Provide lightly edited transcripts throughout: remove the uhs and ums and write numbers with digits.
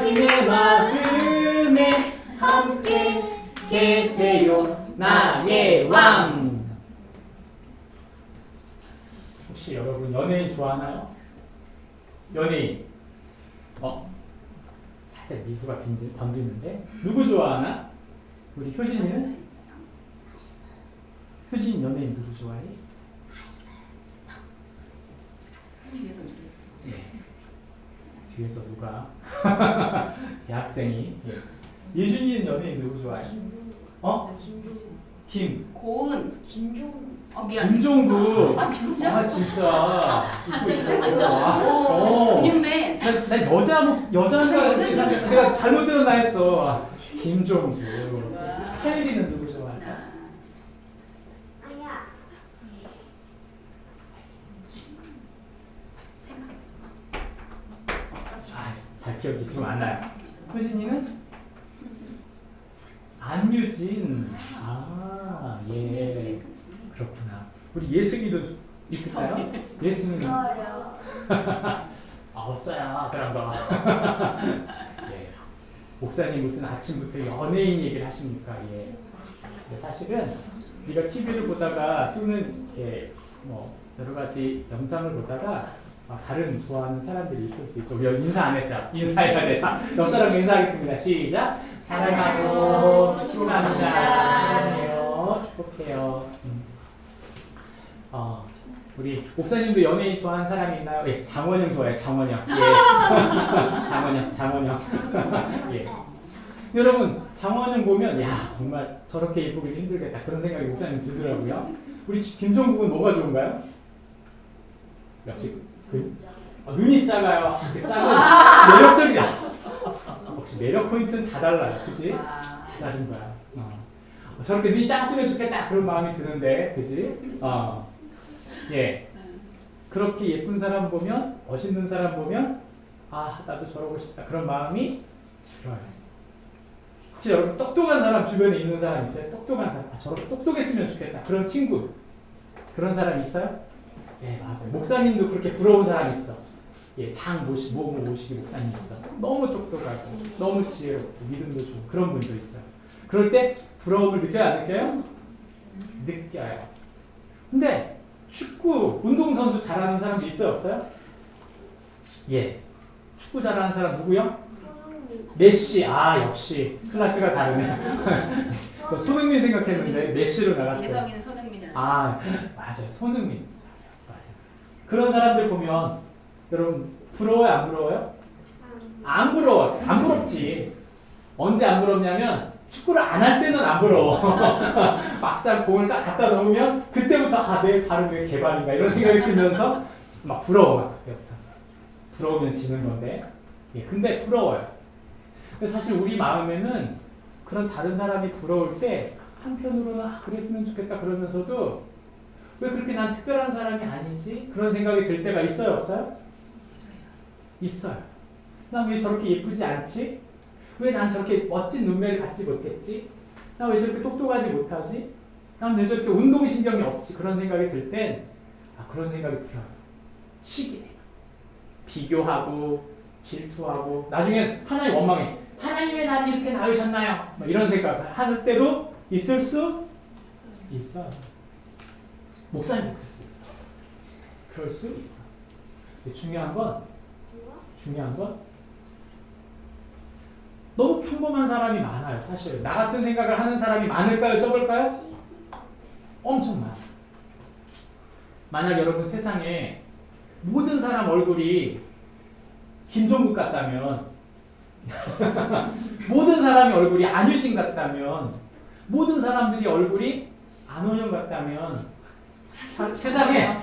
하나님의 마음에 함께 계세요 나의 왕. 혹시 여러분 연예인 좋아하나요? 연예인 살짝 미소가 던지는데 누구 좋아하나? 우리 효진이는? 효진 연예인 누구 좋아해? 뒤에서 누가? 대학생이. 예준이는 연예인 누구 좋아해? 고은. 김종국. 미안. 김종국. 아 진짜? 아 진짜. 근육맨. 나 여자한테 내가 잘못 들었나 했어. 김종국. 하율이는 누구 좋아할까? 아니야. 잘 기억이 좀 안 나요. 효진이는? 안유진. 예. 그렇구나. 우리 예승이도 있을까요? 예승이. 없어요. 그런 거. 예. 목사님 무슨 아침부터 연예인 얘기를 하십니까? 예. 사실은 우리가 TV를 보다가 또는 뭐 여러 가지 영상을 보다가 다른 좋아하는 사람들이 있을 수 있죠. 우리 인사 안 했어요. 인사해야 돼. 자, 옆 사람 인사하겠습니다. 시작. 사랑하고 축복합니다. 사랑해요. 축복해요. 우리 목사님도 연예인 좋아하는 사람이 있나요? 예, 장원영 좋아해요. 장원영. 예. 장원영. 예. 여러분, 장원영 보면 야 정말 저렇게 예쁘기도 힘들겠다 그런 생각이 목사님 들더라고요. 우리 김종국은 뭐가 좋은가요? 역시 눈이 작아요. 작은 매력적이야. 역시 매력 포인트는 다 달라요. 그치? 다 다른 거야. 저렇게 눈이 작았으면 좋겠다 그런 마음이 드는데 그치? 예. 그렇게 예쁜 사람 보면 멋있는 사람 보면 나도 저러고 싶다 그런 마음이 들어요. 혹시 여러분 똑똑한 사람 주변에 있는 사람 있어요? 똑똑한 사람 저렇게 똑똑했으면 좋겠다 그런 친구 그런 사람 있어요? 네 맞아요. 목사님도 그렇게 부러운 사람 있어. 예, 모시기 목사님 있어. 너무 똑똑하고 너무 지혜롭고 믿음도 좋고 그런 분도 있어요. 그럴 때 부러움을 느껴요 안 느껴요? 느껴요. 근데 축구 운동선수 잘하는 사람도 있어요 없어요? 예, 축구 잘하는 사람 누구요? 메시. 역시 클래스가 다르네. 저 손흥민 생각했는데 메시로 나갔어요. 예성이는 손흥민이라고. 맞아요. 손흥민. 맞아요. 그런 사람들 보면 여러분 부러워요 안 부러워요? 안 부러워. 안 부럽지. 언제 안 부럽냐면 축구를 안 할 때는 안 부러워. 막상 공을 딱 갖다 놓으면 그때부터 내 발은 왜 개발인가 이런 생각이 들면서 막 부러워. 그때부터. 부러우면 지는 건데. 예, 근데 부러워요. 사실 우리 마음에는 그런 다른 사람이 부러울 때 한편으로는 그랬으면 좋겠다 그러면서도 왜 그렇게 난 특별한 사람이 아니지? 그런 생각이 들 때가 있어요 없어요? 있어요. 난 왜 저렇게 예쁘지 않지? 왜 난 저렇게 멋진 눈매를 갖지 못했지? 난 왜 저렇게 똑똑하지 못하지? 난 왜 저렇게 운동신경이 없지? 그런 생각이 들 땐 그런 생각이 들어요. 시기해요. 비교하고 질투하고 나중엔 하나님 원망해. 하나님 왜 나를 이렇게 낳으셨나요? 이런 생각을 할 때도 있을 수 있어요. 목사님도 그럴 수 있어. 그럴 수 있어. 중요한 건 너무 평범한 사람이 많아요. 사실 나 같은 생각을 하는 사람이 많을까요? 적을까요? 엄청 많아요. 만약 여러분 세상에 모든 사람 얼굴이 김종국 같다면 모든 사람의 얼굴이 안유진 같다면 모든 사람들이 얼굴이 안원영 같다면 세상에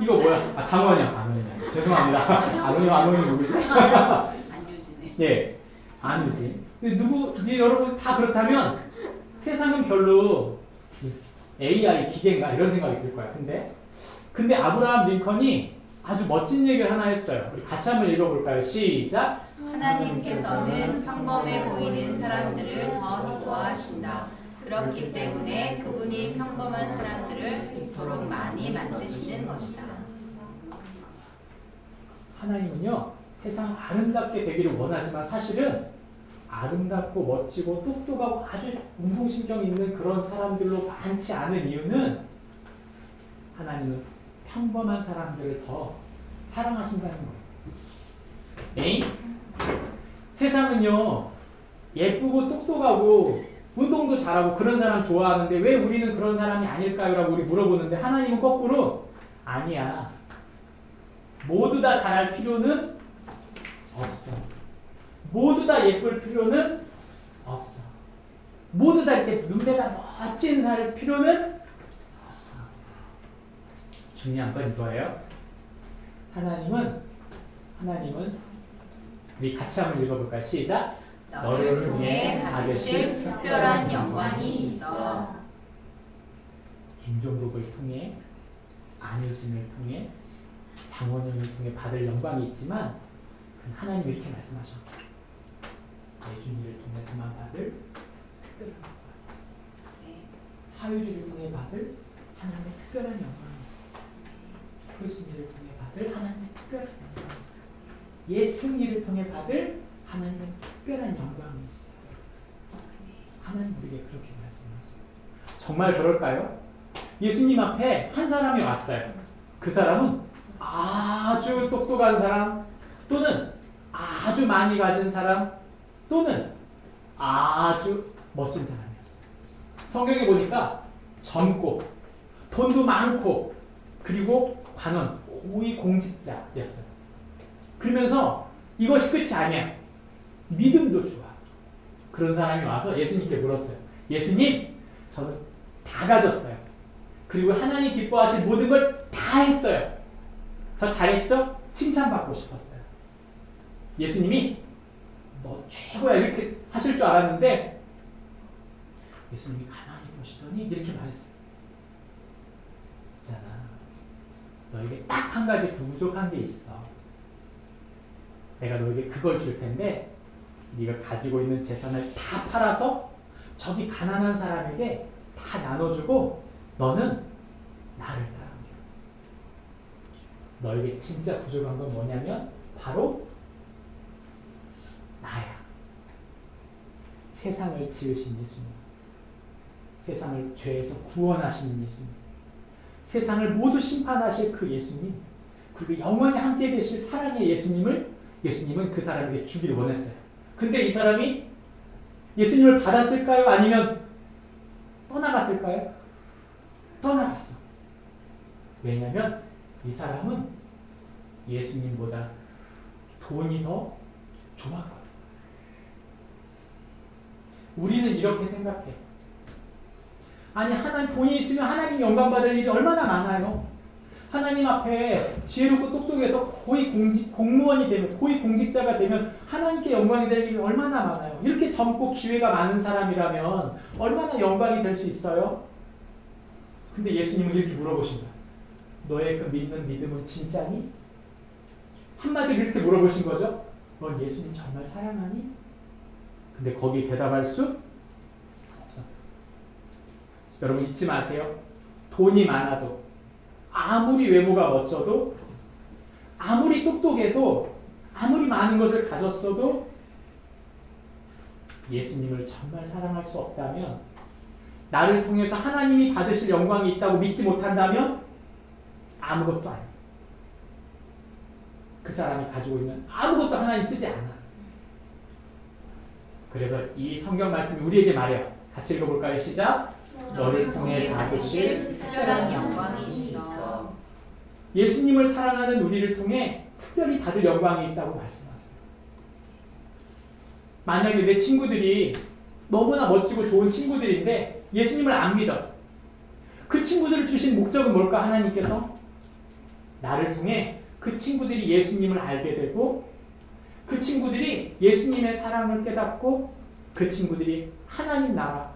이거 뭐야? 장원영. 죄송합니다. 안원영 누구지? 안유진이. 예, 안유진. 근데 여러분 다 그렇다면 세상은 별로 AI 기계인가 이런 생각이 들 거야. 근데 아브라함 링컨이 아주 멋진 얘기를 하나 했어요. 우리 같이 한번 읽어볼까요? 시작. 하나님께서는 평범해 보이는 사람들을 더 좋아하신다. 그렇기 때문에 그분이 평범한 사람들을 이토록 많이 만드시는 것이다. 하나님은요 세상 아름답게 되기를 원하지만 사실은 아름답고 멋지고 똑똑하고 아주 운동신경 있는 그런 사람들로 많지 않은 이유는 하나님은 평범한 사람들을 더 사랑하신다는 거예요. 에이? 세상은요 예쁘고 똑똑하고 운동도 잘하고 그런 사람 좋아하는데 왜 우리는 그런 사람이 아닐까요? 라고 우리 물어보는데 하나님은 거꾸로 아니야. 모두 다 잘할 필요는 없어. 모두 다 예쁠 필요는 없어. 모두 다 이렇게 눈매가 멋진 살 필요는 없어. 중요한 건 이거예요. 하나님은 우리 같이 한번 읽어볼까요? 시작. 너를 통해 받으실 특별한 영광이 있어. 김종국을 통해, 안효진을 통해, 장원영을 통해 받을 영광이 있지만 하나님이 이렇게 말씀하셔. 예준이를 통해서만 받을 특별한 영광이 있어. 하율이를 통해 받을 하나님의 특별한 영광이 있어. 효진이를 통해 받을 하나님의 특별한 영광이 있어. 예승이를 통해 받을 하나님의 특별한 영광이 있어. 하나님 우리에게 그렇게 말씀하세요. 정말 그럴까요? 예수님 앞에 한 사람이 왔어요. 그 사람은 아주 똑똑한 사람 또는 아주 많이 가진 사람 또는 아주 멋진 사람이었어요. 성경에 보니까 젊고 돈도 많고 그리고 관원 고위 공직자였어요. 그러면서 이것이 끝이 아니야. 믿음도 좋아. 그런 사람이 와서 예수님께 물었어요. 예수님, 저는 다 가졌어요. 그리고 하나님 기뻐하실 모든 걸 다 했어요. 저 잘했죠? 칭찬받고 싶었어요. 예수님이 너 최고야 이렇게 하실 줄 알았는데 예수님이 가만히 보시더니 이렇게 말했어요. 있잖아. 너에게 딱 한 가지 부족한 게 있어. 내가 너에게 그걸 줄 텐데 네가 가지고 있는 재산을 다 팔아서 저기 가난한 사람에게 다 나눠주고 너는 나를 따르며. 너에게 진짜 부족한 건 뭐냐면 바로 나야. 세상을 지으신 예수님. 세상을 죄에서 구원하시는 예수님. 세상을 모두 심판하실 그 예수님. 그리고 영원히 함께 계실 사랑의 예수님은 그 사람에게 주기를 원했어요. 근데 이 사람이 예수님을 받았을까요? 아니면 떠나갔을까요? 떠나갔어. 왜냐하면 이 사람은 예수님보다 돈이 더 좋았거든. 우리는 이렇게 생각해. 아니 하나님 돈이 있으면 하나님 영광 받을 일이 얼마나 많아요. 하나님 앞에 지혜롭고 똑똑해서 고위 공무원이 되면 고위 공직자가 되면 하나님께 영광이 될 일이 얼마나 많아요. 이렇게 젊고 기회가 많은 사람이라면 얼마나 영광이 될 수 있어요. 근데 예수님은 이렇게 물어보신 거야. 너의 그 믿는 믿음은 진짜니? 한마디로 이렇게 물어보신 거죠. 넌 예수님 정말 사랑하니? 근데 거기에 대답할 수 없어. 여러분 잊지 마세요. 돈이 많아도 아무리 외모가 멋져도 아무리 똑똑해도 아무리 많은 것을 가졌어도 예수님을 정말 사랑할 수 없다면, 나를 통해서 하나님이 받으실 영광이 있다고 믿지 못한다면 아무것도 아니에요. 그 사람이 가지고 있는 아무것도 하나님 쓰지 않아. 그래서 이 성경 말씀이 우리에게 말해요. 같이 읽어볼까요? 시작. 너를 통해 받으실 특별한 영광이 있어. 예수님을 사랑하는 우리를 통해 특별히 받을 영광이 있다고 말씀하세요. 만약에 내 친구들이 너무나 멋지고 좋은 친구들인데 예수님을 안 믿어. 그 친구들을 주신 목적은 뭘까? 하나님께서 나를 통해 그 친구들이 예수님을 알게 되고 그 친구들이 예수님의 사랑을 깨닫고 그 친구들이 하나님 나라,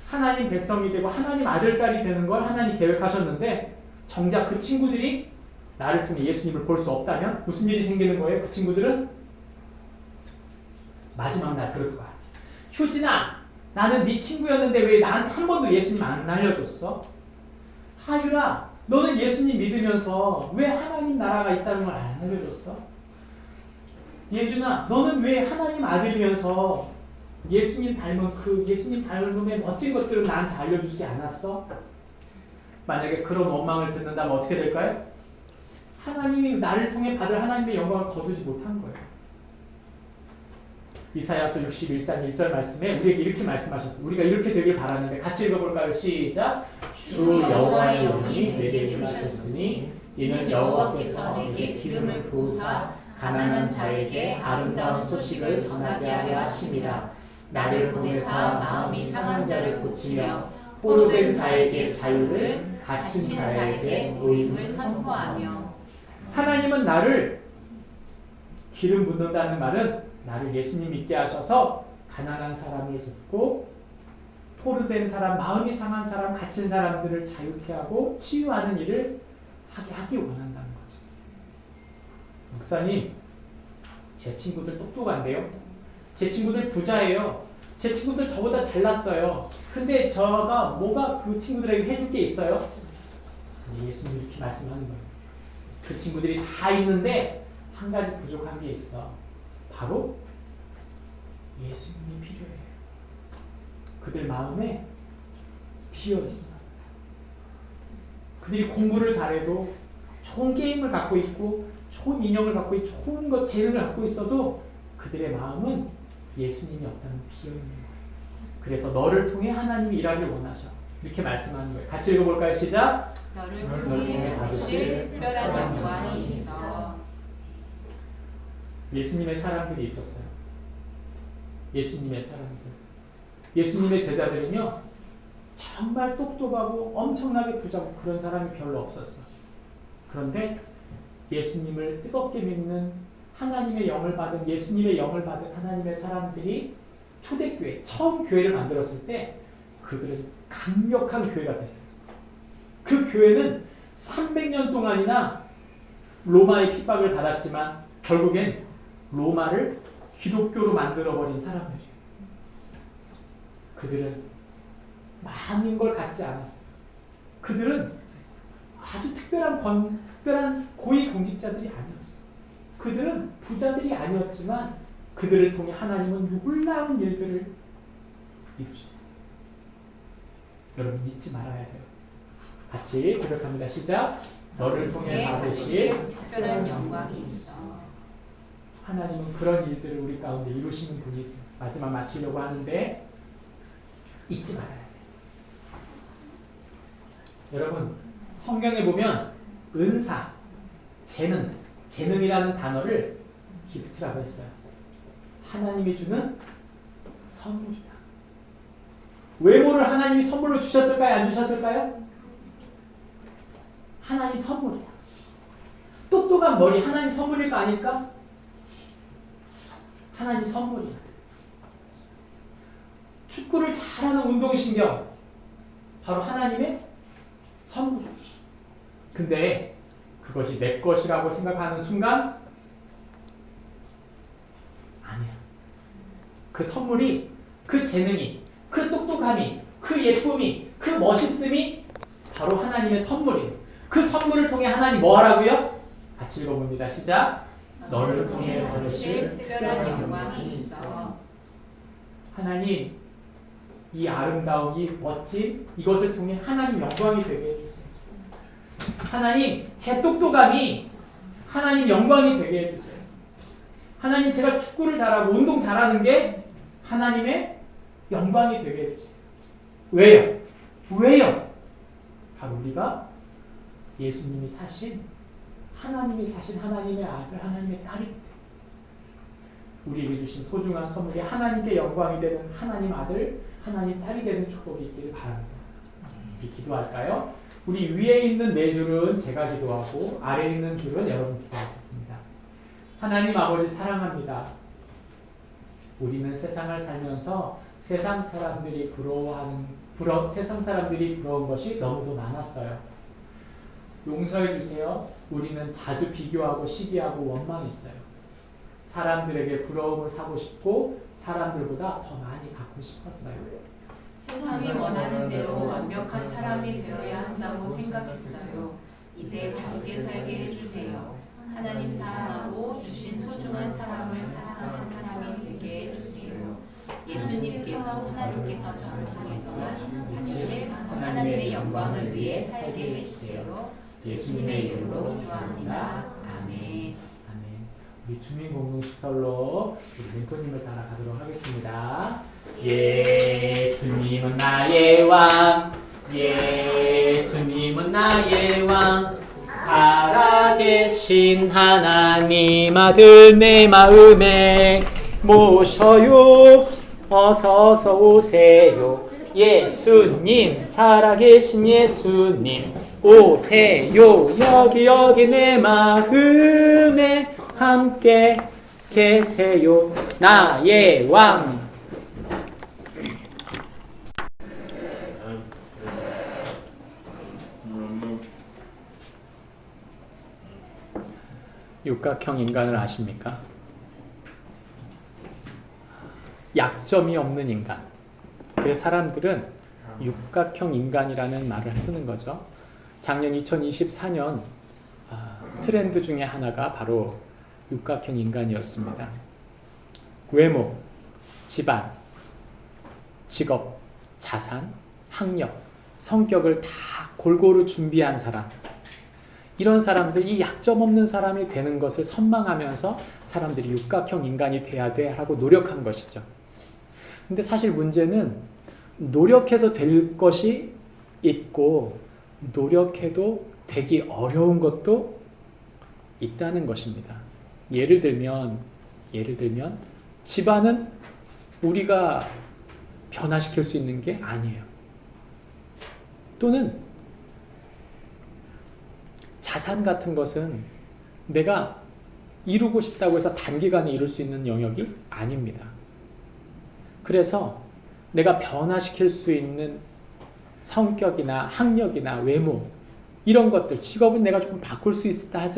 하나님 백성이 되고 하나님 아들, 딸이 되는 걸 하나님 계획하셨는데 정작 그 친구들이 나를 통해 예수님을 볼 수 없다면 무슨 일이 생기는 거예요? 그 친구들은 마지막 날 그럴 거야. 효진아, 나는 네 친구였는데 왜 나한테 한 번도 예수님 안 알려줬어? 하율아, 너는 예수님 믿으면서 왜 하나님 나라가 있다는 걸 안 알려줬어? 예준아, 너는 왜 하나님 아들이면서 예수님 닮음의 멋진 것들을 나한테 알려주지 않았어? 만약에 그런 원망을 듣는다면 어떻게 될까요? 하나님이 나를 통해 받을 하나님의 영광을 거두지 못한 거예요. 이사야서 61장 1절 말씀에 우리에게 이렇게 말씀하셨어요. 우리가 이렇게 되길 바라는데 같이 읽어볼까요? 시작. 주 여호와의 영이 내게 임하셨으니 이는 여호와께서 내게 기름을 부으사 가난한 자에게 아름다운 소식을 전하게 하려 하심이라. 나를 보내사 마음이 상한 자를 고치며 포로된 자에게 자유를, 갇힌 자에게 노임을 선포하며. 하나님은 나를 기름 붓는다는 말은 나를 예수님 믿게 하셔서 가난한 사람을 돕고 포로된 사람, 마음이 상한 사람, 갇힌 사람들을 자유케 하고 치유하는 일을 하기 원한다는 거죠. 목사님, 제 친구들 똑똑한데요. 제 친구들 부자예요. 제 친구들 저보다 잘났어요. 근데 뭐가 그 친구들에게 해줄 게 있어요? 예수님이 이렇게 말씀하는 거예요. 그 친구들이 다 있는데 한 가지 부족한 게 있어. 바로 예수님이 필요해요. 그들 마음에 비어 있어. 그들이 공부를 잘해도 좋은 게임을 갖고 있고 좋은 인형을 갖고 있고 좋은 것 재능을 갖고 있어도 그들의 마음은 예수님이 없다는 비어 있는 거예요. 그래서 너를 통해 하나님이 일하기를 원하셔. 이렇게 말씀하는 거예요. 같이 읽어볼까요? 시작. 너를 통해 받으실 특별한 영광이 있어. 예수님의 사람들이 있었어요. 예수님의 사람들. 예수님의 제자들은요, 정말 똑똑하고 엄청나게 부자고 그런 사람이 별로 없었어. 그런데 예수님을 뜨겁게 믿는 하나님의 영을 받은 예수님의 영을 받은 하나님의 사람들이 초대교회, 처음 교회를 만들었을 때 그들은 강력한 교회가 됐어요. 그 교회는 300년 동안이나 로마의 핍박을 받았지만 결국엔 로마를 기독교로 만들어버린 사람들이에요. 그들은 많은 걸 갖지 않았어요. 그들은 아주 특별한 고위 공직자들이 아니었어요. 그들은 부자들이 아니었지만 그들을 통해 하나님은 놀라운 일들을 이루셨어요. 여러분 잊지 말아야 돼요. 같이 고백합니다. 시작. 너를 통해 받으실 특별한 영광이 있어. 하나님은 그런 일들을 우리 가운데 이루시는 분이세요. 마지막 마치려고 하는데 잊지 말아야 돼요. 여러분 성경에 보면 은사, 재능이라는 단어를 기프트라고 했어요. 하나님이 주는 선물이다. 외모를 하나님이 선물로 주셨을까요? 안 주셨을까요? 하나님 선물이야. 똑똑한 머리 하나님 선물일까 아닐까? 하나님 선물이야. 축구를 잘하는 운동신경 바로 하나님의 선물이야. 근데 그것이 내 것이라고 생각하는 순간 아니야. 그 선물이, 그 재능이, 그 똑똑함이, 그 예쁨이, 그 멋있음이 바로 하나님의 선물이에요. 그 선물을 통해 하나님 뭐 하라고요? 같이 읽어봅니다. 시작. 너를 통해 받으실 특별한 영광이 있어. 하나님, 이 아름다움, 이 멋짐, 이것을 통해 하나님 영광이 되게 해주세요. 하나님, 제 똑똑함이 하나님 영광이 되게 해주세요. 하나님, 제가 축구를 잘하고 운동 잘하는 게 하나님의 영광이 되게 해주세요. 왜요? 왜요? 바로 우리가 예수님이 사신, 하나님이 사신 하나님의 아들, 하나님의 딸이 때 우리에게 주신 소중한 선물이 하나님께 영광이 되는 하나님 아들, 하나님 딸이 되는 축복이 있기를 바랍니다. 우리 기도할까요? 우리 위에 있는 네 줄은 제가 기도하고 아래에 있는 줄은 여러분 기도하겠습니다. 하나님 아버지 사랑합니다. 우리는 세상을 살면서 세상 사람들이 부러운 것이 너무도 많았어요. 용서해 주세요. 우리는 자주 비교하고 시기하고 원망했어요. 사람들에게 부러움을 사고 싶고 사람들보다 더 많이 갖고 싶었어요. 세상이 원하는 대로 완벽한 사람이 되어야 한다고 생각했어요. 이제 다르게 살게 해주세요. 하나님 사랑하고 주신 소중한 사람을 사랑하는 사람이 되게 해주세요. 예수님께서 하나님께서 저를 통해서만 받으실 하나님의 영광을 위해 살게 해주세요. 예수님의 이름으로 기도합니다. 아멘. 아멘. 우리 주민공동시설로 우리 멘토님을 따라가도록 하겠습니다. 예수님은 나의 왕, 예수님은 나의 왕, 살아계신 하나님 아들 내 마음에 모셔요. 어서서 오세요. 예수님, 살아계신 예수님 오세요. 여기 내 마음에 함께 계세요. 나의 왕. 육각형 인간을 아십니까? 약점이 없는 인간. 그래서 사람들은 육각형 인간이라는 말을 쓰는 거죠. 작년 2024년 트렌드 중에 하나가 바로 육각형 인간이었습니다. 외모, 집안, 직업, 자산, 학력, 성격을 다 골고루 준비한 사람. 이런 사람들, 이 약점 없는 사람이 되는 것을 선망하면서 사람들이 육각형 인간이 돼야 돼 라고 노력한 것이죠. 근데 사실 문제는 노력해서 될 것이 있고 노력해도 되기 어려운 것도 있다는 것입니다. 예를 들면 집안은 우리가 변화시킬 수 있는 게 아니에요. 또는 자산 같은 것은 내가 이루고 싶다고 해서 단기간에 이룰 수 있는 영역이 아닙니다. 그래서 내가 변화시킬 수 있는 성격이나 학력이나 외모 이런 것들, 직업은 내가 조금 바꿀 수 있다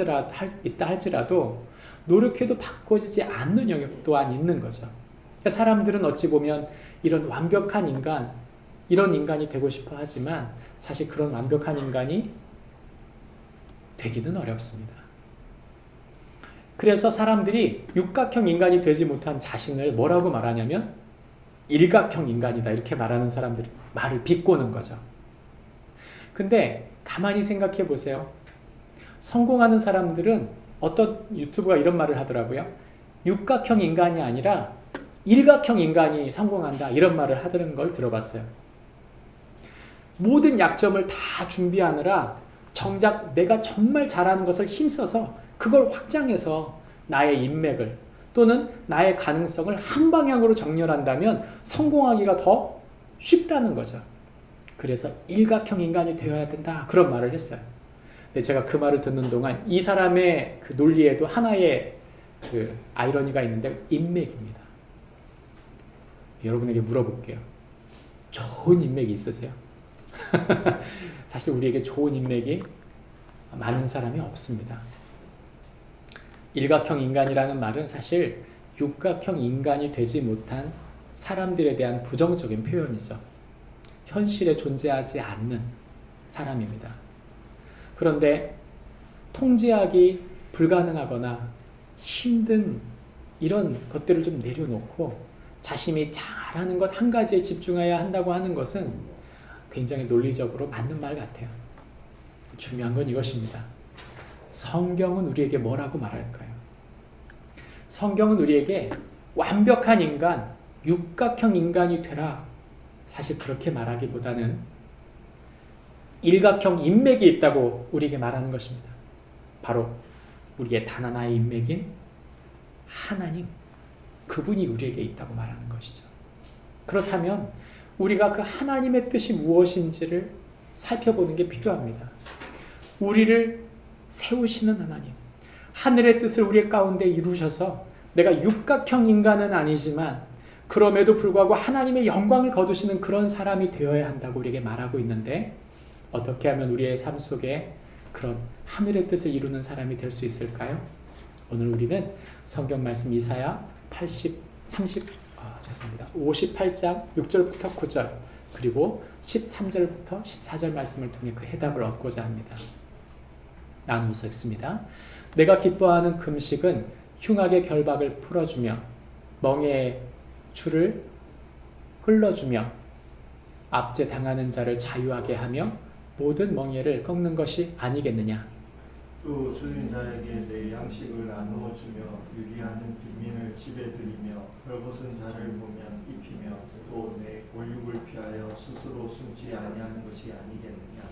할지라도 노력해도 바꿔지지 않는 영역 또한 있는 거죠. 사람들은 어찌 보면 이런 완벽한 인간, 이런 인간이 되고 싶어 하지만 사실 그런 완벽한 인간이 되기는 어렵습니다. 그래서 사람들이 육각형 인간이 되지 못한 자신을 뭐라고 말하냐면 일각형 인간이다 이렇게 말하는 사람들이 말을 비꼬는 거죠. 근데 가만히 생각해 보세요. 성공하는 사람들은 어떤 유튜브가 이런 말을 하더라고요. 육각형 인간이 아니라 일각형 인간이 성공한다 이런 말을 하는 걸 들어봤어요. 모든 약점을 다 준비하느라 정작 내가 정말 잘하는 것을 힘써서 그걸 확장해서 나의 인맥을 또는 나의 가능성을 한 방향으로 정렬한다면 성공하기가 더 쉽다는 거죠. 그래서 일각형 인간이 되어야 된다 그런 말을 했어요. 근데 제가 그 말을 듣는 동안 이 사람의 그 논리에도 하나의 그 아이러니가 있는데 인맥입니다. 여러분에게 물어볼게요. 좋은 인맥이 있으세요? 사실 우리에게 좋은 인맥이 많은 사람이 없습니다. 일각형 인간이라는 말은 사실 육각형 인간이 되지 못한 사람들에 대한 부정적인 표현이죠. 현실에 존재하지 않는 사람입니다. 그런데 통제하기 불가능하거나 힘든 이런 것들을 좀 내려놓고 자신이 잘하는 것 한 가지에 집중해야 한다고 하는 것은 굉장히 논리적으로 맞는 말 같아요. 중요한 건 이것입니다. 성경은 우리에게 뭐라고 말할까요? 성경은 우리에게 완벽한 인간, 육각형 인간이 되라. 사실 그렇게 말하기보다는 일각형 인맥이 있다고 우리에게 말하는 것입니다. 바로 우리의 단 하나의 인맥인 하나님, 그분이 우리에게 있다고 말하는 것이죠. 그렇다면 우리가 그 하나님의 뜻이 무엇인지를 살펴보는 게 필요합니다. 우리를 세우시는 하나님, 하늘의 뜻을 우리 가운데 이루셔서 내가 육각형 인간은 아니지만 그럼에도 불구하고 하나님의 영광을 거두시는 그런 사람이 되어야 한다고 우리에게 말하고 있는데 어떻게 하면 우리의 삶 속에 그런 하늘의 뜻을 이루는 사람이 될 수 있을까요? 오늘 우리는 성경 말씀 이사야 58장 6절부터 9절 그리고 13절부터 14절 말씀을 통해 그 해답을 얻고자 합니다. 나누어서 읽습니다. 내가 기뻐하는 금식은 흉악의 결박을 풀어주며 멍에의 줄을 끌어주며 압제 당하는 자를 자유하게 하며 모든 멍에를 꺾는 것이 아니겠느냐. 또 주인 자에게 내 양식을 나누어 주며 유리하는 빈민을 집에 들이며 헐벗은 자를 보면 입히며 또 내 권육을 피하여 스스로 숨지 아니하는 것이 아니겠느냐.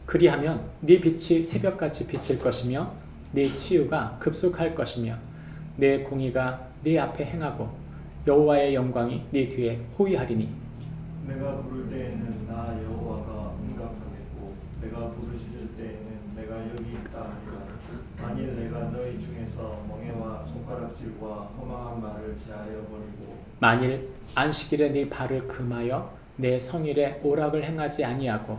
그리하면 네 빛이 새벽같이 비칠 것이며 네 치유가 급속할 것이며 내 공의가 네 앞에 행하고 여호와의 영광이 네 뒤에 호위하리니. 내가 부를 때에는 나 여호와가 응답하겠고 내가 부르짖을 때에는 내가 여기 있다 하리라. 만일 내가 너희 중에서 멍에와 손가락질과 허망한 말을 제하여 버리고 만일 안식일에 네 발을 금하여 내 성일에 오락을 행하지 아니하고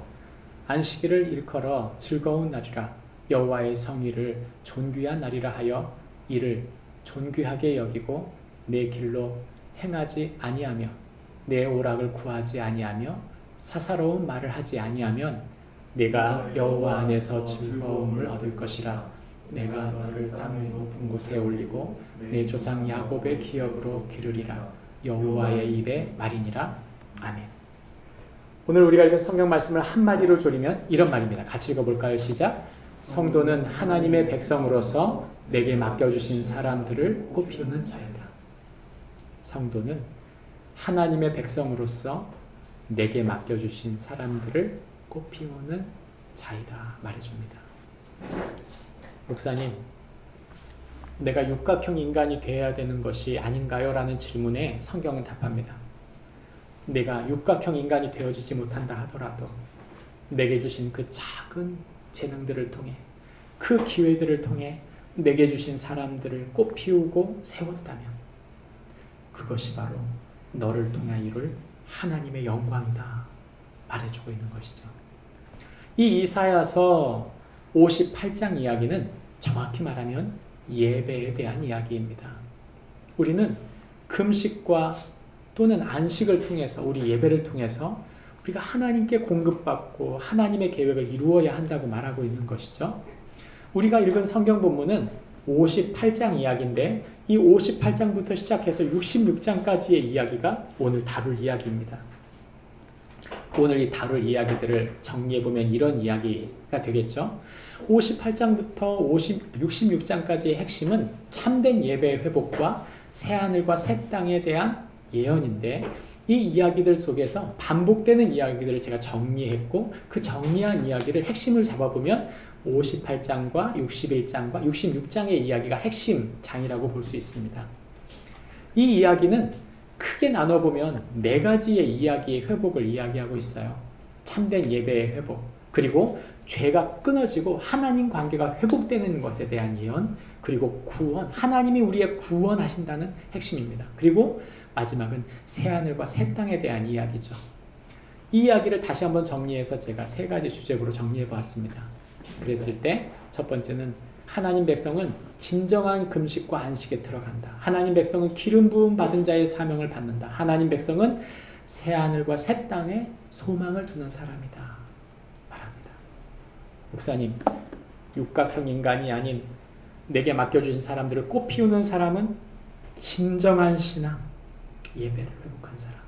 안식일을 일컬어 즐거운 날이라 여호와의 성일을 존귀한 날이라 하여 이를 존귀하게 여기고 내 길로 행하지 아니하며 내 오락을 구하지 아니하며 사사로운 말을 하지 아니하면 내가 여호와 안에서 즐거움을 얻을 것이라. 내가 너를 땅의 높은 곳에 올리고 내 조상 야곱의 기업으로 기르리라. 여호와의 입의 말이니라. 아멘. 오늘 우리가 읽은 성경 말씀을 한마디로 조리면 이런 말입니다. 같이 읽어볼까요? 시작. 성도는 하나님의 백성으로서 내게 맡겨주신 사람들을 꽃피우는 자이다. 성도는 하나님의 백성으로서 내게 맡겨주신 사람들을 꽃피우는 자이다 말해줍니다. 목사님, 내가 육각형 인간이 되어야 되는 것이 아닌가요? 라는 질문에 성경은 답합니다. 내가 육각형 인간이 되어지지 못한다 하더라도 내게 주신 그 작은 재능들을 통해 그 기회들을 통해 내게 주신 사람들을 꽃피우고 세웠다면 그것이 바로 너를 통해 이룰 하나님의 영광이다 말해주고 있는 것이죠. 이 이사야서 58장 이야기는 정확히 말하면 예배에 대한 이야기입니다. 우리는 금식과 또는 안식을 통해서 우리 예배를 통해서 우리가 하나님께 공급받고 하나님의 계획을 이루어야 한다고 말하고 있는 것이죠. 우리가 읽은 성경 본문은 58장 이야기인데 이 58장부터 시작해서 66장까지의 이야기가 오늘 다룰 이야기입니다. 오늘 이 다룰 이야기들을 정리해보면 이런 이야기가 되겠죠. 58장부터 66장까지의 핵심은 참된 예배의 회복과 새하늘과 새 땅에 대한 예언인데 이 이야기들 속에서 반복되는 이야기들을 제가 정리했고 그 정리한 이야기를 핵심을 잡아보면 58장과 61장과 66장의 이야기가 핵심 장이라고 볼 수 있습니다. 이 이야기는 크게 나눠보면 네 가지의 이야기의 회복을 이야기하고 있어요. 참된 예배의 회복, 그리고 죄가 끊어지고 하나님 관계가 회복되는 것에 대한 예언, 그리고 구원, 하나님이 우리의 구원하신다는 핵심입니다. 그리고 마지막은 새하늘과 새 땅에 대한 이야기죠. 이 이야기를 다시 한번 정리해서 제가 세 가지 주제로 정리해 보았습니다. 그랬을 때 첫 번째는 하나님 백성은 진정한 금식과 안식에 들어간다. 하나님 백성은 기름 부음 받은 자의 사명을 받는다. 하나님 백성은 새하늘과 새 땅에 소망을 두는 사람이다 말합니다. 목사님, 육각형 인간이 아닌 내게 맡겨주신 사람들을 꽃피우는 사람은 진정한 신앙, 예배를 회복한 사람.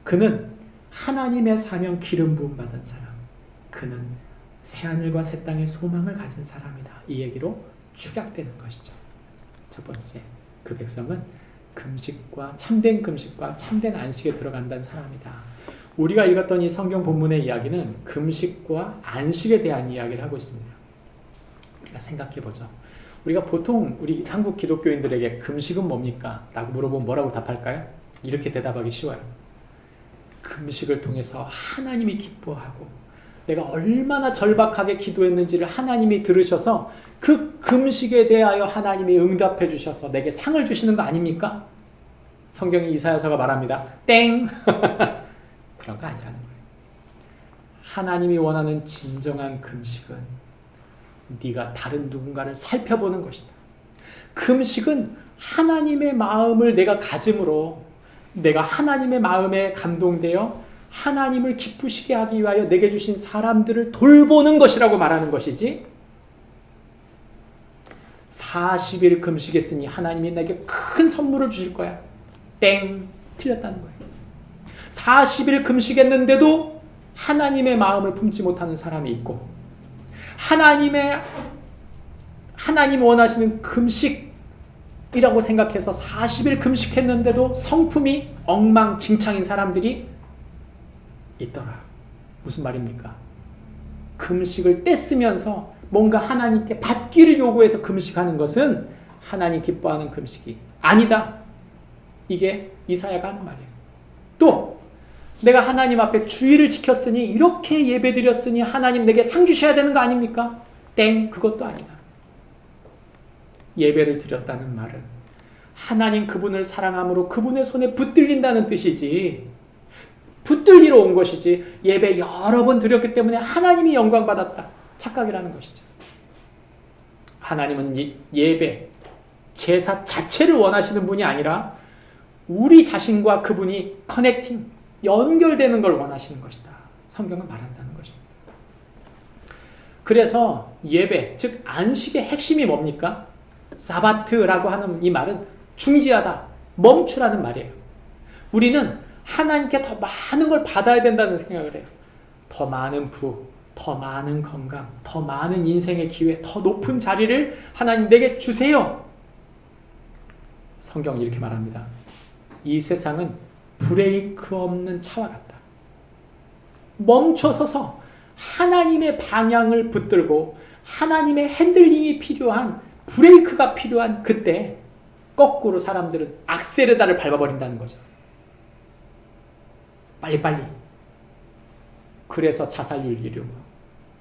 그는 하나님의 사명 기름 부음 받은 사람. 그는 새하늘과 새 땅의 소망을 가진 사람이다. 이 얘기로 축약되는 것이죠. 첫 번째, 그 백성은 금식과 참된 안식에 들어간다는 사람이다. 우리가 읽었던 이 성경 본문의 이야기는 금식과 안식에 대한 이야기를 하고 있습니다. 우리가 생각해 보죠. 우리가 보통 우리 한국 기독교인들에게 금식은 뭡니까? 라고 물어보면 뭐라고 답할까요? 이렇게 대답하기 쉬워요. 금식을 통해서 하나님이 기뻐하고 내가 얼마나 절박하게 기도했는지를 하나님이 들으셔서 그 금식에 대하여 하나님이 응답해 주셔서 내게 상을 주시는 거 아닙니까? 성경의 이사야서가 말합니다. 땡! 그런 거 아니라는 거예요. 하나님이 원하는 진정한 금식은 네가 다른 누군가를 살펴보는 것이다. 금식은 하나님의 마음을 내가 가짐으로 내가 하나님의 마음에 감동되어 하나님을 기쁘시게 하기 위하여 내게 주신 사람들을 돌보는 것이라고 말하는 것이지, 40일 금식했으니 하나님이 내게 큰 선물을 주실 거야. 땡! 틀렸다는 거예요. 40일 금식했는데도 하나님의 마음을 품지 못하는 사람이 있고, 하나님 원하시는 금식이라고 생각해서 40일 금식했는데도 성품이 엉망진창인 사람들이 있더라. 무슨 말입니까? 금식을 떼쓰면서 뭔가 하나님께 받기를 요구해서 금식하는 것은 하나님 기뻐하는 금식이 아니다. 이게 이사야가 하는 말이에요. 또 내가 하나님 앞에 주의를 지켰으니, 이렇게 예배드렸으니 하나님 내게 상 주셔야 되는 거 아닙니까? 땡, 그것도 아니다. 예배를 드렸다는 말은 하나님 그분을 사랑함으로 그분의 손에 붙들린다는 뜻이지, 붙들리러 온 것이지, 예배 여러 번 드렸기 때문에 하나님이 영광받았다, 착각이라는 것이죠. 하나님은 예배, 제사 자체를 원하시는 분이 아니라 우리 자신과 그분이 커넥팅, 연결되는 걸 원하시는 것이다. 성경은 말한다는 것입니다. 그래서 예배, 즉 안식의 핵심이 뭡니까? 사바트라고 하는 이 말은 중지하다, 멈추라는 말이에요. 우리는 하나님께 더 많은 걸 받아야 된다는 생각을 해요. 더 많은 부, 더 많은 건강, 더 많은 인생의 기회, 더 높은 자리를 하나님 내게 주세요. 성경은 이렇게 말합니다. 이 세상은 브레이크 없는 차와 같다. 멈춰서서 하나님의 방향을 붙들고 하나님의 핸들링이 필요한, 브레이크가 필요한 그때 거꾸로 사람들은 악셀에다를 밟아버린다는 거죠. 빨리빨리. 그래서 자살률 이르고,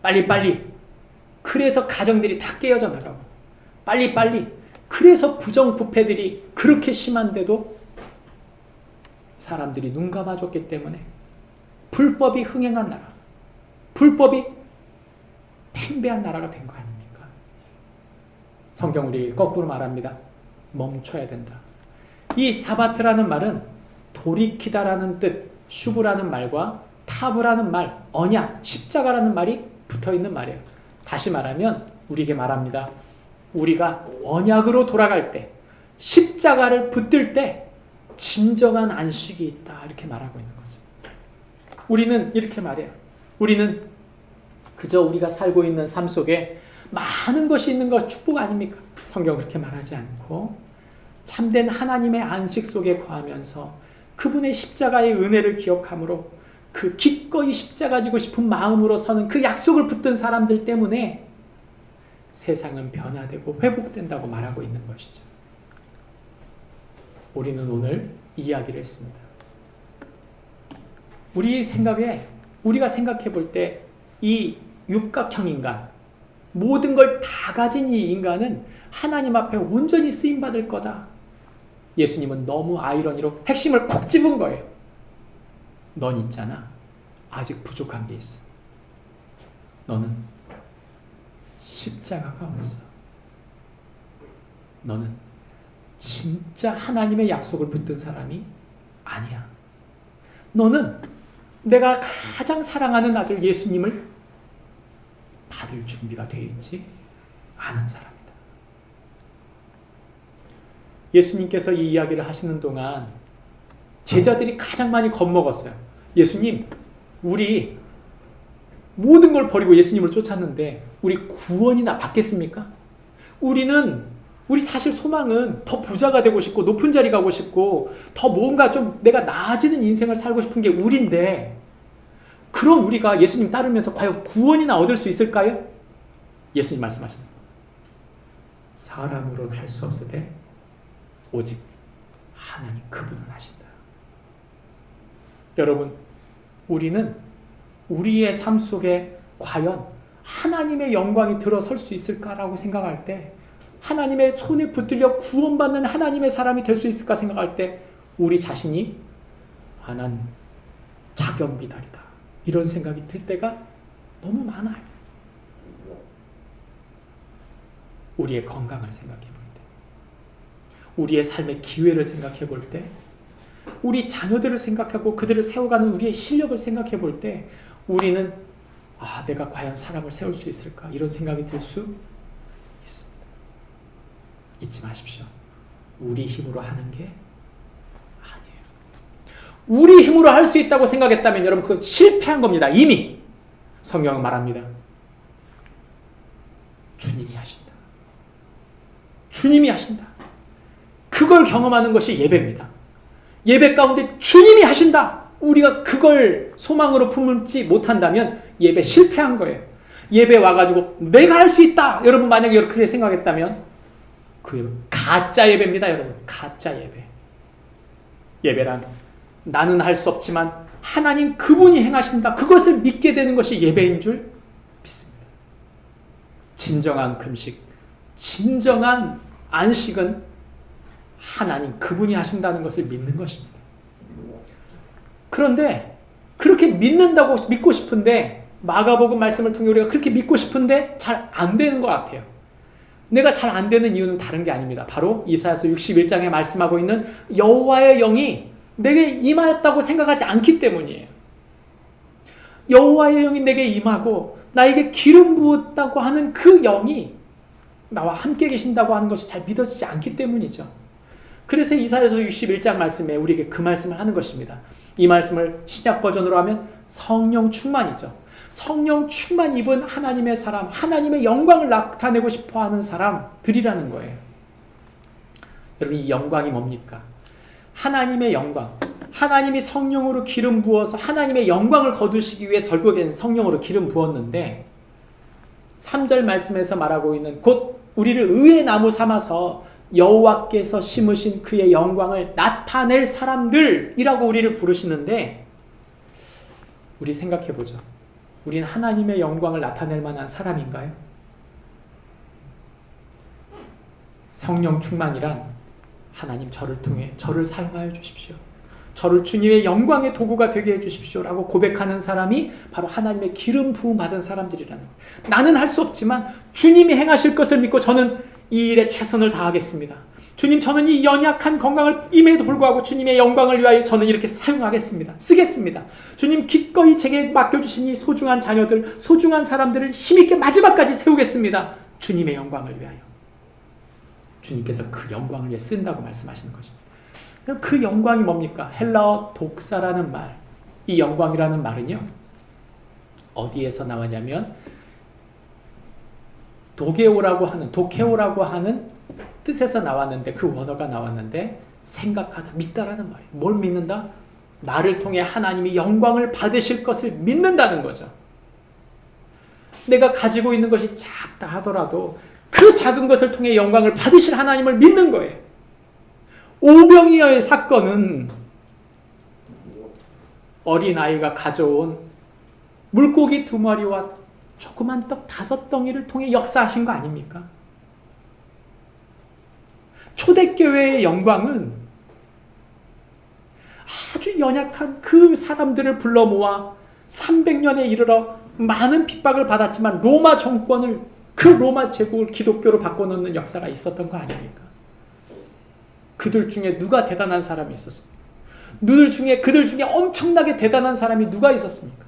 빨리빨리. 그래서 가정들이 다 깨어져 나가고, 빨리빨리. 그래서 부정부패들이 그렇게 심한데도 사람들이 눈 감아줬기 때문에 불법이 흥행한 나라, 불법이 팽배한 나라가 된 거 아닙니까? 성경 우리 거꾸로 말합니다. 멈춰야 된다. 이 사바트라는 말은 돌이키다라는 뜻, 슈브라는 말과 타브라는 말, 언약, 십자가라는 말이 붙어있는 말이에요. 다시 말하면 우리에게 말합니다. 우리가 언약으로 돌아갈 때, 십자가를 붙들 때 진정한 안식이 있다, 이렇게 말하고 있는 거죠. 우리는 이렇게 말해요. 우리는 그저 우리가 살고 있는 삶 속에 많은 것이 있는 것 축복 아닙니까? 성경 그렇게 말하지 않고 참된 하나님의 안식 속에 거하면서 그분의 십자가의 은혜를 기억함으로 그 기꺼이 십자가 지고 싶은 마음으로 서는 그 약속을 붙든 사람들 때문에 세상은 변화되고 회복된다고 말하고 있는 것이죠. 우리는 오늘 이야기를 했습니다. 우리 생각에, 우리가 생각해 볼 때 이 육각형 인간, 모든 걸 다 가진 이 인간은 하나님 앞에 온전히 쓰임받을 거다. 예수님은 너무 아이러니로 핵심을 콕 집은 거예요. 넌 있잖아, 아직 부족한 게 있어. 너는 십자가가 없어. 너는 진짜 하나님의 약속을 붙든 사람이 아니야. 너는 내가 가장 사랑하는 아들 예수님을 받을 준비가 되어 있지 않은 사람이다. 예수님께서 이 이야기를 하시는 동안 제자들이 가장 많이 겁먹었어요. 예수님, 우리 모든 걸 버리고 예수님을 쫓았는데 우리 구원이나 받겠습니까? 우리 사실 소망은 더 부자가 되고 싶고 높은 자리 가고 싶고 더 뭔가 좀 내가 나아지는 인생을 살고 싶은 게 우리인데, 그럼 우리가 예수님 따르면서 과연 구원이나 얻을 수 있을까요? 예수님 말씀하십니다. 사람으로는 할 수 없으되 오직 하나님 그분은 하신다. 여러분, 우리는 우리의 삶 속에 과연 하나님의 영광이 들어설 수 있을까라고 생각할 때, 하나님의 손에 붙들려 구원받는 하나님의 사람이 될 수 있을까 생각할 때 우리 자신이 난 자견비달이다, 이런 생각이 들 때가 너무 많아요. 우리의 건강을 생각해 볼 때, 우리의 삶의 기회를 생각해 볼 때, 우리 자녀들을 생각하고 그들을 세워가는 우리의 실력을 생각해 볼 때 우리는 내가 과연 사람을 세울 수 있을까, 이런 생각이 들 수 있습니다. 잊지 마십시오. 우리 힘으로 하는 게 아니에요. 우리 힘으로 할 수 있다고 생각했다면 여러분 그건 실패한 겁니다. 이미 성경은 말합니다. 주님이 하신다. 주님이 하신다. 그걸 경험하는 것이 예배입니다. 예배 가운데 주님이 하신다. 우리가 그걸 소망으로 품지 못한다면 예배 실패한 거예요. 예배 와가지고 내가 할 수 있다. 여러분 만약에 그렇게 생각했다면 그 예배 가짜 예배입니다. 여러분 가짜 예배. 예배란 나는 할 수 없지만 하나님 그분이 행하신다. 그것을 믿게 되는 것이 예배인 줄 믿습니다. 진정한 금식, 진정한 안식은 하나님 그분이 하신다는 것을 믿는 것입니다. 그런데 그렇게 믿고 싶은데 마가복음 말씀을 통해 우리가 그렇게 믿고 싶은데 잘 안 되는 것 같아요. 내가 잘 안 되는 이유는 다른 게 아닙니다. 바로 이사야서 61장에 말씀하고 있는 여호와의 영이 내게 임하였다고 생각하지 않기 때문이에요. 여호와의 영이 내게 임하고 나에게 기름 부었다고 하는 그 영이 나와 함께 계신다고 하는 것이 잘 믿어지지 않기 때문이죠. 그래서 이사야서 61장 말씀에 우리에게 그 말씀을 하는 것입니다. 이 말씀을 신약 버전으로 하면 성령 충만이죠. 성령 충만 입은 하나님의 사람, 하나님의 영광을 나타내고 싶어하는 사람들이라는 거예요. 여러분 이 영광이 뭡니까? 하나님의 영광, 하나님이 성령으로 기름 부어서 하나님의 영광을 거두시기 위해 결국엔 성령으로 기름 부었는데 3절 말씀에서 말하고 있는 곧 우리를 의의 나무 삼아서 여호와께서 심으신 그의 영광을 나타낼 사람들이라고 우리를 부르시는데 우리 생각해보죠. 우리는 하나님의 영광을 나타낼 만한 사람인가요? 성령 충만이란 하나님 저를 통해 저를 사용하여 주십시오. 저를 주님의 영광의 도구가 되게 해주십시오라고 고백하는 사람이 바로 하나님의 기름 부음 받은 사람들이라는 거예요. 나는 할 수 없지만 주님이 행하실 것을 믿고 저는 이 일에 최선을 다하겠습니다. 주님 저는 이 연약한 건강을 임에도 불구하고 주님의 영광을 위하여 저는 이렇게 사용하겠습니다. 쓰겠습니다. 주님 기꺼이 제게 맡겨주신 이 소중한 자녀들, 소중한 사람들을 힘있게 마지막까지 세우겠습니다. 주님의 영광을 위하여. 주님께서 그 영광을 위해 쓴다고 말씀하시는 것입니다. 그 영광이 뭡니까? 헬라어 독사라는 말, 이 영광이라는 말은요 어디에서 나왔냐면 도케오라고 하는 뜻에서 나왔는데 그 원어가 나왔는데 생각하다, 믿다라는 말이에요. 뭘 믿는다? 나를 통해 하나님이 영광을 받으실 것을 믿는다는 거죠. 내가 가지고 있는 것이 작다 하더라도 그 작은 것을 통해 영광을 받으실 하나님을 믿는 거예요. 오병이어의 사건은 어린아이가 가져온 물고기 2마리와 조그만 떡 5덩이를 통해 역사하신 거 아닙니까? 초대교회의 영광은 아주 연약한 그 사람들을 불러 모아 300년에 이르러 많은 핍박을 받았지만 로마 정권을 그 로마 제국을 기독교로 바꿔놓는 역사가 있었던 거 아닙니까? 그들 중에 누가 대단한 사람이 있었습니까? 그들 중에 엄청나게 대단한 사람이 누가 있었습니까?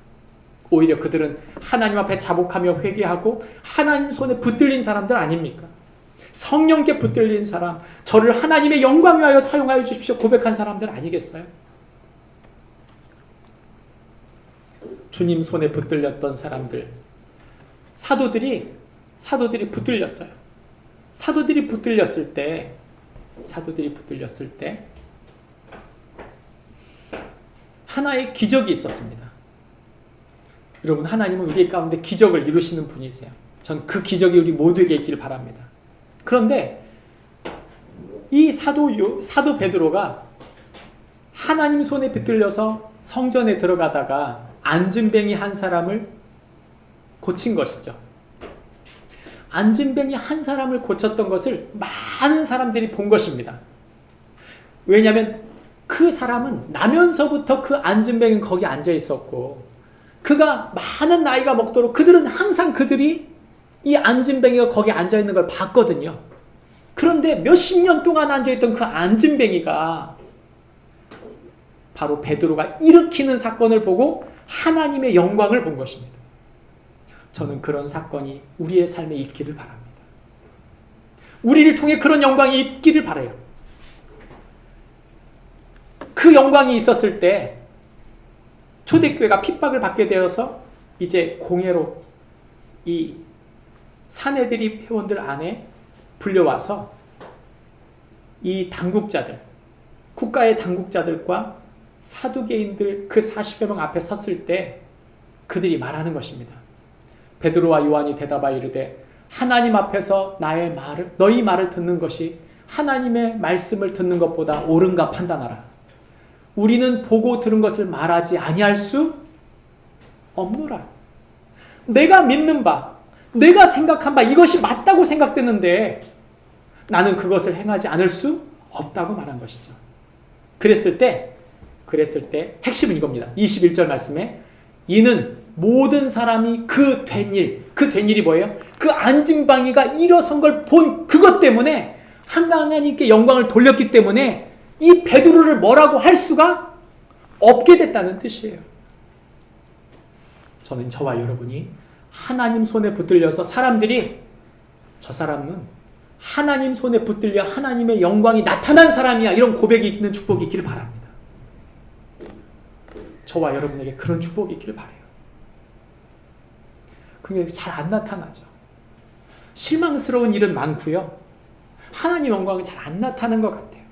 오히려 그들은 하나님 앞에 자복하며 회개하고 하나님 손에 붙들린 사람들 아닙니까? 성령께 붙들린 사람, 저를 하나님의 영광 위하여 사용하여 주십시오 고백한 사람들 아니겠어요? 주님 손에 붙들렸던 사람들, 사도들이 붙들렸어요. 사도들이 붙들렸을 때 하나의 기적이 있었습니다. 여러분 하나님은 우리 가운데 기적을 이루시는 분이세요. 전 그 기적이 우리 모두에게 있기를 바랍니다. 그런데 이 사도 베드로가 하나님 손에 붙들려서 성전에 들어가다가 안진뱅이 한 사람을 고친 것이죠. 안진뱅이 한 사람을 고쳤던 것을 많은 사람들이 본 것입니다. 왜냐하면 그 사람은 나면서부터 그 안진뱅이는 거기 앉아 있었고 그가 많은 나이가 먹도록 그들은 항상 그들이 이 안진뱅이가 거기 앉아 있는 걸 봤거든요. 그런데 몇십 년 동안 앉아있던 그 안진뱅이가 바로 베드로가 일으키는 사건을 보고 하나님의 영광을 본 것입니다. 저는 그런 사건이 우리의 삶에 있기를 바랍니다. 우리를 통해 그런 영광이 있기를 바라요. 그 영광이 있었을 때 초대교회가 핍박을 받게 되어서 이제 공회로 이 사내들이 회원들 안에 불려와서 이 당국자들, 국가의 당국자들과 사두개인들 그 40여 명 앞에 섰을 때 그들이 말하는 것입니다. 베드로와 요한이 대답하여 이르되 하나님 앞에서 너희 말을 듣는 것이 하나님의 말씀을 듣는 것보다 옳은가 판단하라. 우리는 보고 들은 것을 말하지 아니할 수 없노라. 내가 믿는 바, 내가 생각한 바 이것이 맞다고 생각되는데 나는 그것을 행하지 않을 수 없다고 말한 것이죠. 그랬을 때 핵심은 이겁니다. 21절 말씀에 이는 모든 사람이 그 된 일이 뭐예요? 그 안증방이가 일어선 걸 본 그것 때문에 하나님께 영광을 돌렸기 때문에 이 베드로를 뭐라고 할 수가 없게 됐다는 뜻이에요. 저는 저와 여러분이 하나님 손에 붙들려서 사람들이 저 사람은 하나님 손에 붙들려 하나님의 영광이 나타난 사람이야 이런 고백이 있는 축복이 있기를 바랍니다. 저와 여러분에게 그런 축복이 있기를 바라요. 그게 잘 안 나타나죠. 실망스러운 일은 많고요. 하나님 영광이 잘 안 나타나는 것 같아요.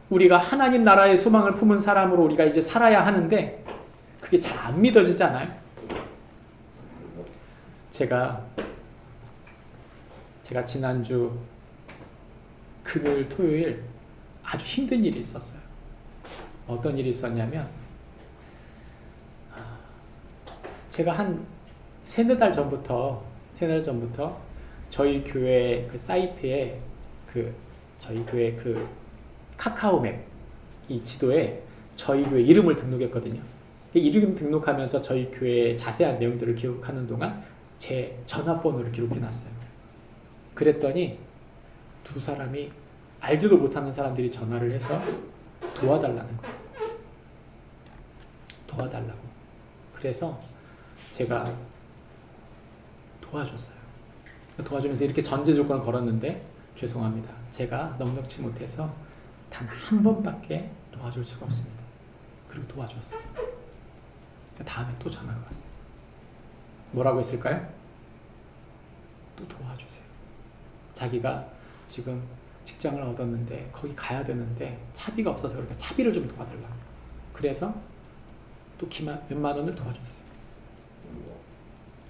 우리가 하나님 나라의 소망을 품은 사람으로 우리가 이제 살아야 하는데 그게 잘 안 믿어지잖아요. 제가 지난주 금요일, 토요일 아주 힘든 일이 있었어요. 어떤 일이 있었냐면 제가 한 세네 달 전부터 저희 교회 그 사이트에 저희 교회 그 카카오맵 이 지도에 저희 교회 이름을 등록했거든요. 이름 등록하면서 저희 교회의 자세한 내용들을 기록하는 동안 제 전화번호를 기록해놨어요. 그랬더니 두 사람이 알지도 못하는 사람들이 전화를 해서 도와달라는 거예요. 도와달라고. 그래서 제가 도와줬어요. 도와주면서 이렇게 전제 조건을 걸었는데 죄송합니다. 제가 넉넉지 못해서 단 한 번밖에 도와줄 수가 없습니다. 그리고 도와줬어요. 다음에 또 전화가 왔어요. 뭐라고 했을까요? 또 도와주세요. 자기가 지금 직장을 얻었는데 거기 가야 되는데 차비가 없어서 그러니까 차비를 좀 도와달라고. 그래서 또 몇만 원을 도와줬어요.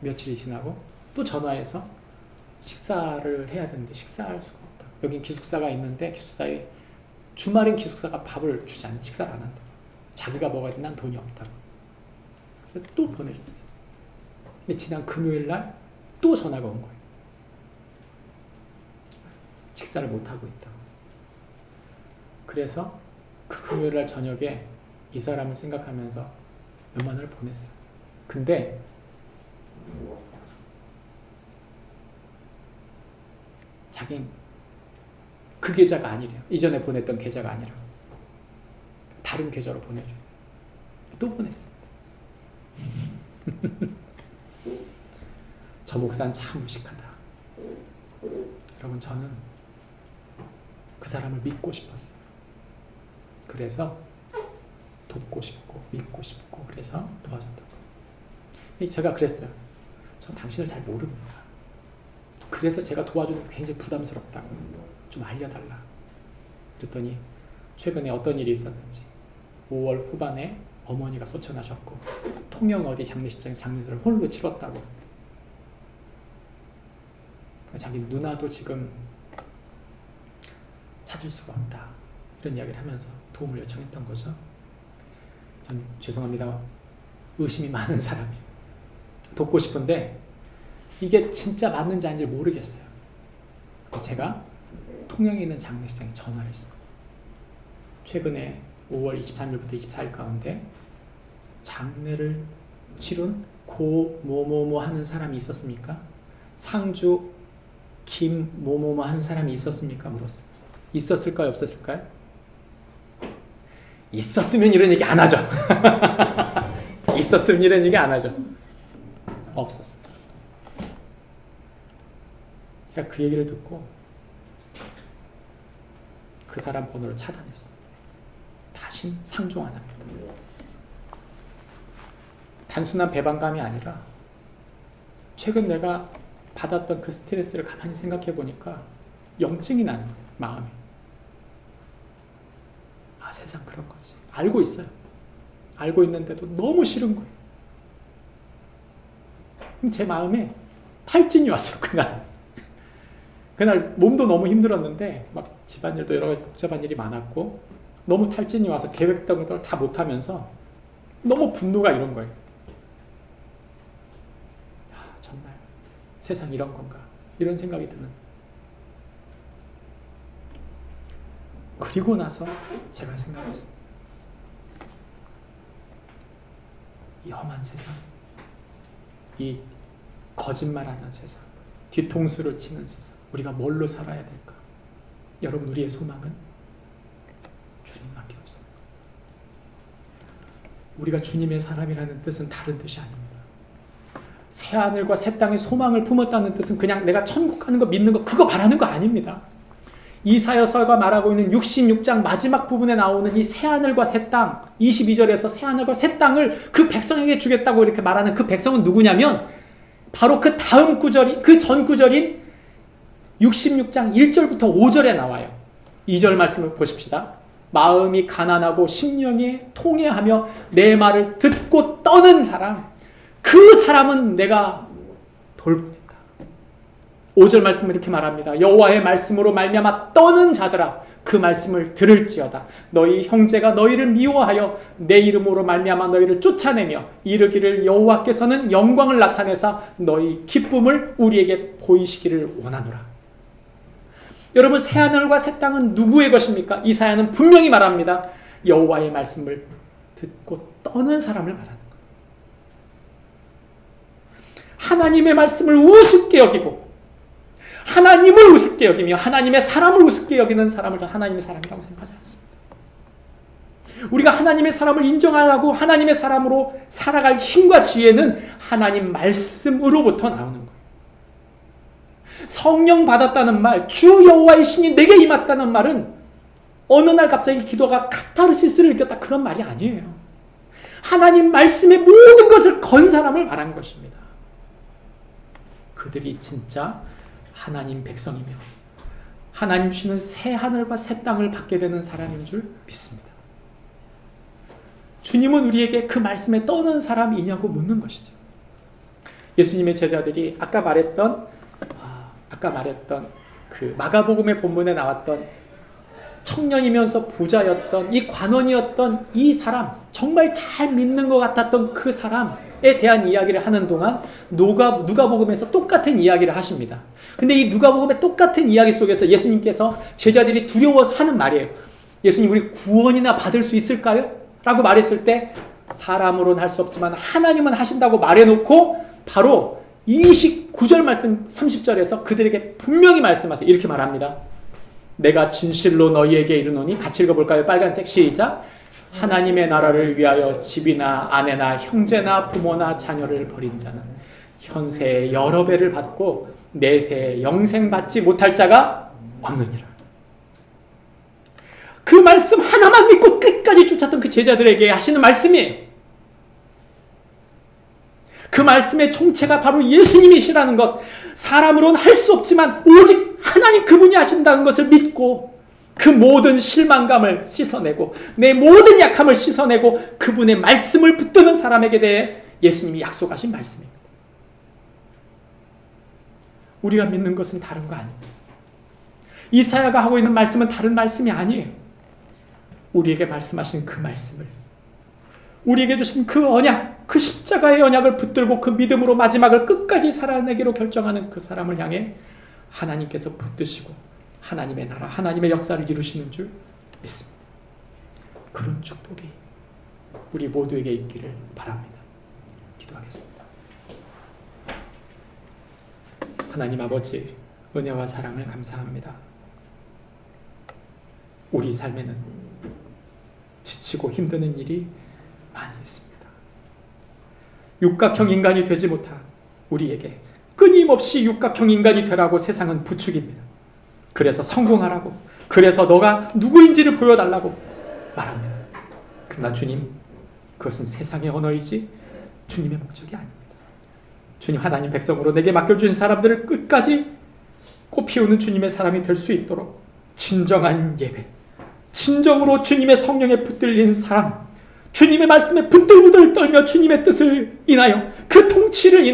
며칠이 지나고 또 전화해서 식사를 해야 되는데 식사할 수가 없다. 여긴 기숙사가 있는데 기숙사에 주말엔 기숙사가 밥을 주지 않는 식사를 안 한다. 자기가 먹어야 돼. 난 돈이 없다고. 그래서 또 보내줬어요. 근데 지난 금요일 날 또 전화가 온 거예요. 식사를 못 하고 있다고. 그래서 그 금요일 날 저녁에 이 사람을 생각하면서 몇만 원을 보냈어요. 근데 자긴 그 계좌가 아니래요. 이전에 보냈던 계좌가 아니라 다른 계좌로 보내줘요. 또 보냈습니다. 저 목사는 참 무식하다. 여러분 저는 그 사람을 믿고 싶었어요. 그래서 돕고 싶고 믿고 싶고 그래서 도와줬다고. 제가 그랬어요. 전 당신을 잘 모릅니다. 그래서 제가 도와주는 게 굉장히 부담스럽다고 좀 알려달라. 그랬더니 최근에 어떤 일이 있었는지 5월 후반에 어머니가 소천하셨고 통영 어디 장례식장에서 장례를 홀로 치렀다고. 자기 누나도 지금 찾을 수가 없다. 이런 이야기를 하면서 도움을 요청했던 거죠. 전 죄송합니다. 의심이 많은 사람이에요. 돕고 싶은데 이게 진짜 맞는지 아닌지 모르겠어요. 제가 통영에 있는 장례식장에 전화를 했습니다. 최근에 5월 23일부터 24일 가운데 장례를 치룬 고 뭐뭐뭐 하는 사람이 있었습니까? 상주 김 뭐뭐뭐 하는 사람이 있었습니까? 물었어요. 있었을까요? 없었을까요? 있었으면 이런 얘기 안 하죠. 있었으면 이런 얘기 안 하죠. 없었어요. 제가 그 얘기를 듣고 그 사람 번호를 차단했습니다. 다신 상종 안 합니다. 단순한 배반감이 아니라 최근 내가 받았던 그 스트레스를 가만히 생각해 보니까 염증이 나는 거예요. 마음이. 아, 세상 그런 거지. 알고 있어요. 알고 있는데도 너무 싫은 거예요. 그럼 제 마음에 탈진이 왔어요. 그날 몸도 너무 힘들었는데 막 집안일도 여러 가지 복잡한 일이 많았고 너무 탈진이 와서 계획했던 것들 다 못하면서 너무 분노가 이런 거예요. 아, 정말 세상 이런 건가? 이런 생각이 드는. 그리고 나서 제가 생각했습니다. 이 험한 세상, 이 거짓말하는 세상, 뒤통수를 치는 세상, 우리가 뭘로 살아야 될까? 여러분, 우리의 소망은 주님밖에 없습니다. 우리가 주님의 사람이라는 뜻은 다른 뜻이 아닙니다. 새하늘과 새 땅에 소망을 품었다는 뜻은 그냥 내가 천국 가는 거 믿는 거 그거 말하는 거 아닙니다. 이사야서가 말하고 있는 66장 마지막 부분에 나오는 이 새하늘과 새 땅, 22절에서 새하늘과 새 땅을 그 백성에게 주겠다고 이렇게 말하는 그 백성은 누구냐면 바로 그 다음 구절이, 그 전 구절인 66장 1절부터 5절에 나와요. 2절 말씀을 보십시다. 마음이 가난하고 심령이 통해하며 내 말을 듣고 떠는 사람, 그 사람은 내가 돌보겠다. 5절 말씀을 이렇게 말합니다. 여호와의 말씀으로 말미암아 떠는 자들아, 그 말씀을 들을지어다. 너희 형제가 너희를 미워하여 내 이름으로 말미암아 너희를 쫓아내며 이르기를 여호와께서는 영광을 나타내사 너희 기쁨을 우리에게 보이시기를 원하노라. 여러분, 새하늘과 새 땅은 누구의 것입니까? 이사야는 분명히 말합니다. 여호와의 말씀을 듣고 떠는 사람을 말하는 거예요. 하나님의 말씀을 우습게 여기고 하나님을 우습게 여기며 하나님의 사람을 우습게 여기는 사람을 저는 하나님의 사람이라고 생각하지 않습니다. 우리가 하나님의 사람을 인정하고 하나님의 사람으로 살아갈 힘과 지혜는 하나님 말씀으로부터 나오는 거예요. 성령 받았다는 말, 주 여호와의 신이 내게 임했다는 말은 어느 날 갑자기 기도가 카타르시스를 느꼈다, 그런 말이 아니에요. 하나님 말씀의 모든 것을 건 사람을 말한 것입니다. 그들이 진짜 하나님 백성이며 하나님 주시는 새 하늘과 새 땅을 받게 되는 사람인 줄 믿습니다. 주님은 우리에게 그 말씀에 떠는 사람이냐고 묻는 것이죠. 예수님의 제자들이 아까 말했던 그 마가복음의 본문에 나왔던 청년이면서 부자였던 이 관원이었던 이 사람, 정말 잘 믿는 것 같았던 그 사람에 대한 이야기를 하는 동안 누가복음에서 똑같은 이야기를 하십니다. 근데 이 누가복음의 똑같은 이야기 속에서 예수님께서 제자들이 두려워서 하는 말이에요. 예수님, 우리 구원이나 받을 수 있을까요? 라고 말했을 때 사람으로는 할 수 없지만 하나님은 하신다고 말해놓고 바로 29절 말씀 30절에서 그들에게 분명히 말씀하세요. 이렇게 말합니다. 내가 진실로 너희에게 이르노니, 같이 읽어볼까요? 빨간색 시작. 하나님의 나라를 위하여 집이나 아내나 형제나 부모나 자녀를 버린 자는 현세에 여러 배를 받고 내세에 영생 받지 못할 자가 없느니라. 그 말씀 하나만 믿고 끝까지 쫓았던 그 제자들에게 하시는 말씀이에요. 그 말씀의 총체가 바로 예수님이시라는 것, 사람으로는 할 수 없지만 오직 하나님 그분이 하신다는 것을 믿고 그 모든 실망감을 씻어내고 내 모든 약함을 씻어내고 그분의 말씀을 붙드는 사람에게 대해 예수님이 약속하신 말씀입니다. 우리가 믿는 것은 다른 거 아닙니다. 이사야가 하고 있는 말씀은 다른 말씀이 아니에요. 우리에게 말씀하신 그 말씀을, 우리에게 주신 그 언약, 그 십자가의 언약을 붙들고 그 믿음으로 마지막을 끝까지 살아내기로 결정하는 그 사람을 향해 하나님께서 붙드시고 하나님의 나라, 하나님의 역사를 이루시는 줄 믿습니다. 그런 축복이 우리 모두에게 있기를 바랍니다. 기도하겠습니다. 하나님 아버지, 은혜와 사랑을 감사합니다. 우리 삶에는 지치고 힘드는 일이 많이 있습니다. 육각형 인간이 되지 못한 우리에게 끊임없이 육각형 인간이 되라고 세상은 부추깁니다. 그래서 성공하라고, 그래서 너가 누구인지를 보여달라고 말합니다. 그러나 주님, 그것은 세상의 언어이지 주님의 목적이 아닙니다. 주님, 하나님 백성으로 내게 맡겨주신 사람들을 끝까지 꽃피우는 주님의 사람이 될 수 있도록 진정한 예배, 진정으로 주님의 성령에 붙들린 사람, 주님의 말씀에 부들부들 떨며 주님의 뜻을 인하여 그 통치를 인하여